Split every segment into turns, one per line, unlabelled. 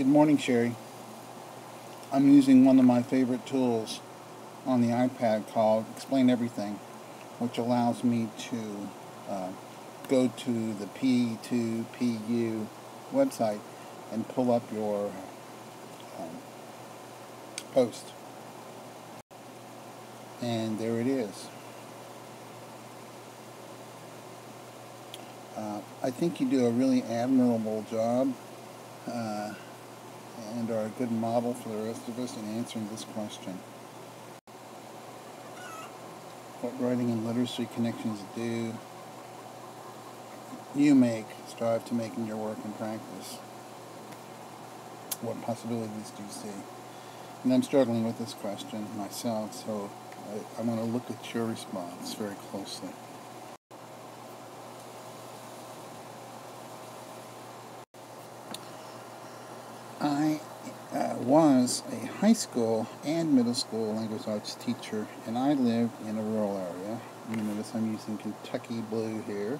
Good morning, Sherry. I'm using one of my favorite tools on the iPad called Explain Everything, which allows me to go to the P2PU website and pull up your post. And there it is. I think you do a really admirable job and are a good model for the rest of us in answering this question. What writing and literacy connections do you strive to make in your work and practice? What possibilities do you see? And I'm struggling with this question myself, so I want to look at your response very closely. I was a high school and middle school language arts teacher, and I lived in a rural area. You notice I'm using Kentucky blue here.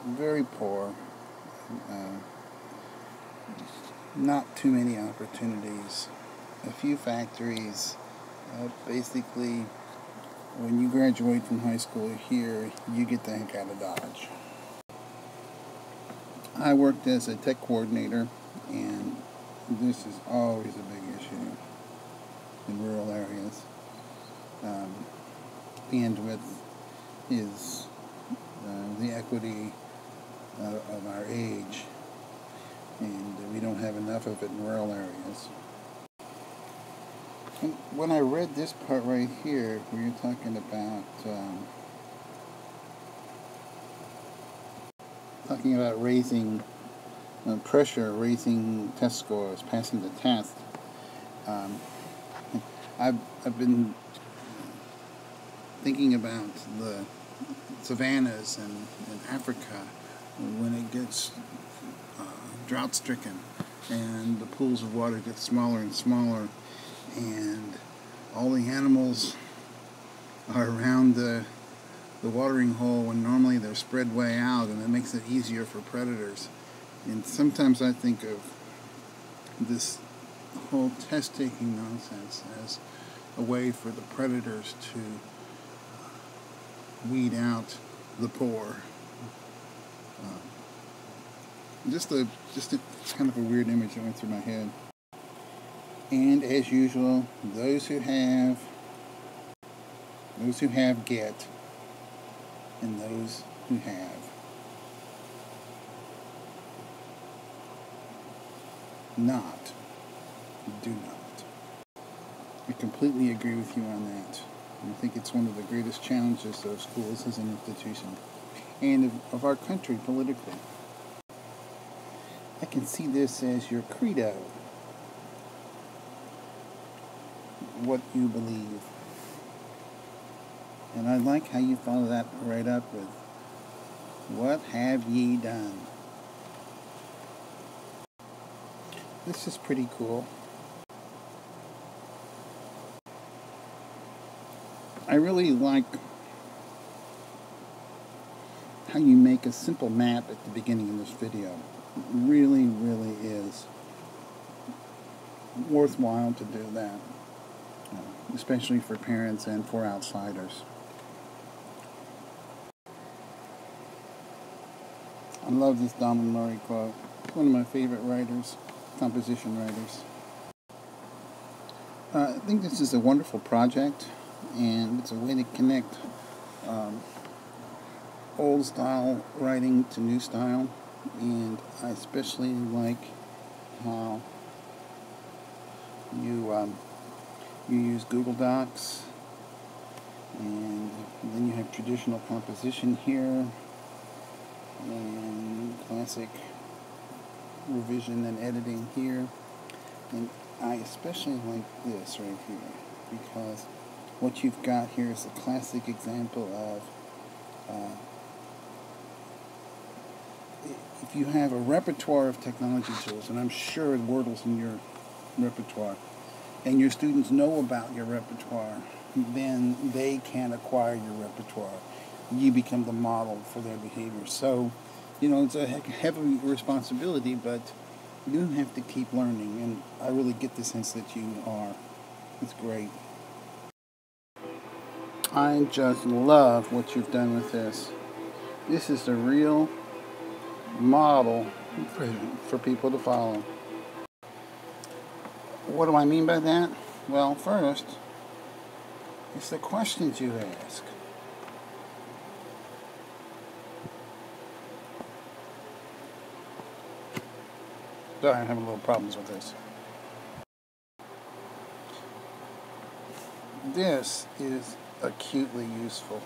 Very poor. Not too many opportunities. A few factories. Basically, when you graduate from high school here, you get the heck out of Dodge. I worked as a tech coordinator, and this is always a big issue in rural areas. Bandwidth is the equity of our age, and we don't have enough of it in rural areas. And when I read this part right here, where you're talking about raising pressure, raising test scores, passing the test. I've been thinking about the savannas in Africa when it gets drought-stricken and the pools of water get smaller and smaller, and all the animals are around the watering hole when normally they're spread way out, and it makes it easier for predators. And sometimes I think of this whole test-taking nonsense as a way for the predators to weed out the poor. Just kind of a weird image that went through my head. And as usual, those who have get, and those who have not do not. I completely agree with you on that. I think it's one of the greatest challenges of schools as an institution and of our country politically. I can see this as your credo, what you believe. And I like how you follow that right up with, what have ye done? This is pretty cool. I really like how you make a simple map at the beginning of this video. It really, really is worthwhile to do that, especially for parents and for outsiders. I love this Lorry quote. It's one of my favorite writers, composition writers. I think this is a wonderful project, and it's a way to connect old style writing to new style, and I especially like how you use Google Docs, and then you have traditional composition here, and classic revision and editing here. And I especially like this right here, because what you've got here is a classic example of if you have a repertoire of technology tools, and I'm sure Wordle's in your repertoire, and your students know about your repertoire, then they can acquire your repertoire. You become the model for their behavior. So it's a heavy responsibility, but you have to keep learning, and I really get the sense that you are. It's great. I just love what you've done with this. This is a real model for people to follow. What do I mean by that? Well, first, it's the questions you ask. Sorry, I'm having a little problems with this. This is acutely useful.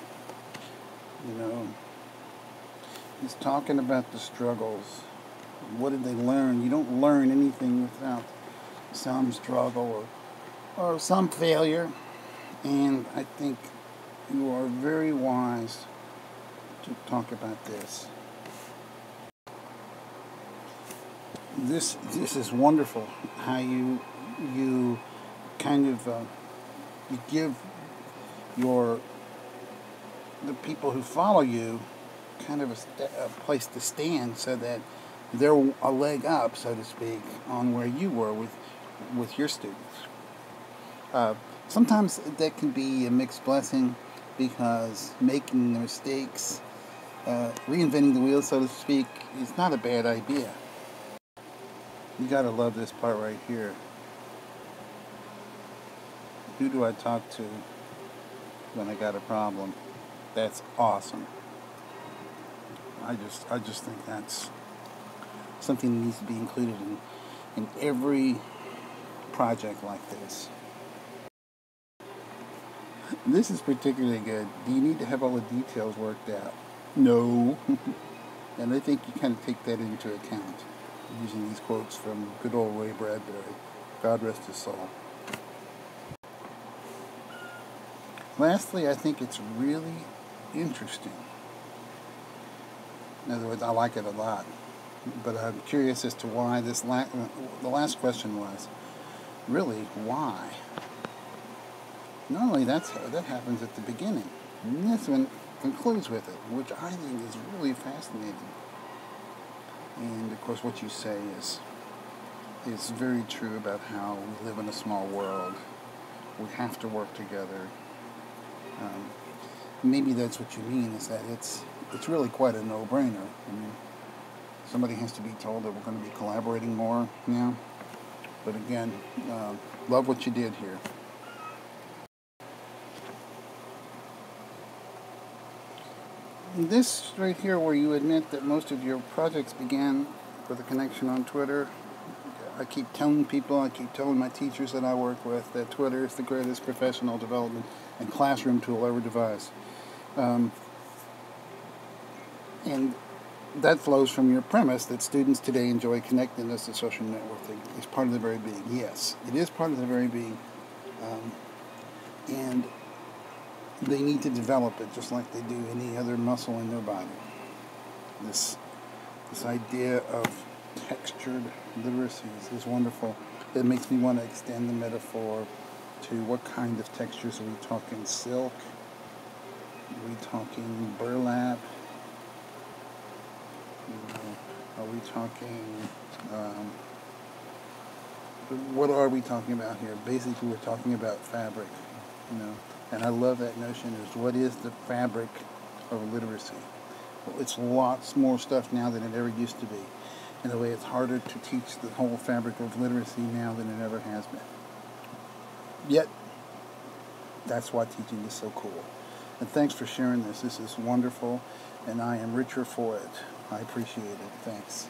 He's talking about the struggles. What did they learn? You don't learn anything without some struggle or some failure. And I think you are very wise to talk about this. This is wonderful. How you kind of you give the people who follow you kind of a place to stand, so that they're a leg up, so to speak, on where you were with your students. Sometimes that can be a mixed blessing, because making the mistakes, reinventing the wheel, so to speak, is not a bad idea. You gotta love this part right here. Who do I talk to when I got a problem? That's awesome. I just think that's something that needs to be included in every project like this. This is particularly good. Do you need to have all the details worked out? No. And I think you kind of take that into account, using these quotes from good old Ray Bradbury. God rest his soul. Lastly, I think it's really interesting. In other words, I like it a lot. But I'm curious as to why the last question was, really, why? Normally that happens at the beginning. And this one concludes with it, which I think is really fascinating. And of course what you say is very true about how we live in a small world. We have to work together. Maybe that's what you mean, is that it's really quite a no-brainer. I mean, somebody has to be told that we're going to be collaborating more now. But again, love what you did here. This right here, where you admit that most of your projects began with a connection on Twitter. I keep telling my teachers that I work with that Twitter is the greatest professional development and classroom tool ever devised. And that flows from your premise that students today enjoy connectedness and social networking. It's part of the very being. Yes, it is part of the very being. And they need to develop it just like they do any other muscle in their body. This idea of textured literacies is wonderful. It makes me want to extend the metaphor to what kind of textures. Are we talking silk? Are we talking burlap? Are we talking... what are we talking about here? Basically, we're talking about fabric, And I love that notion is, what is the fabric of literacy? Well, it's lots more stuff now than it ever used to be. In a way, it's harder to teach the whole fabric of literacy now than it ever has been. Yet, that's why teaching is so cool. And thanks for sharing this. This is wonderful, and I am richer for it. I appreciate it. Thanks.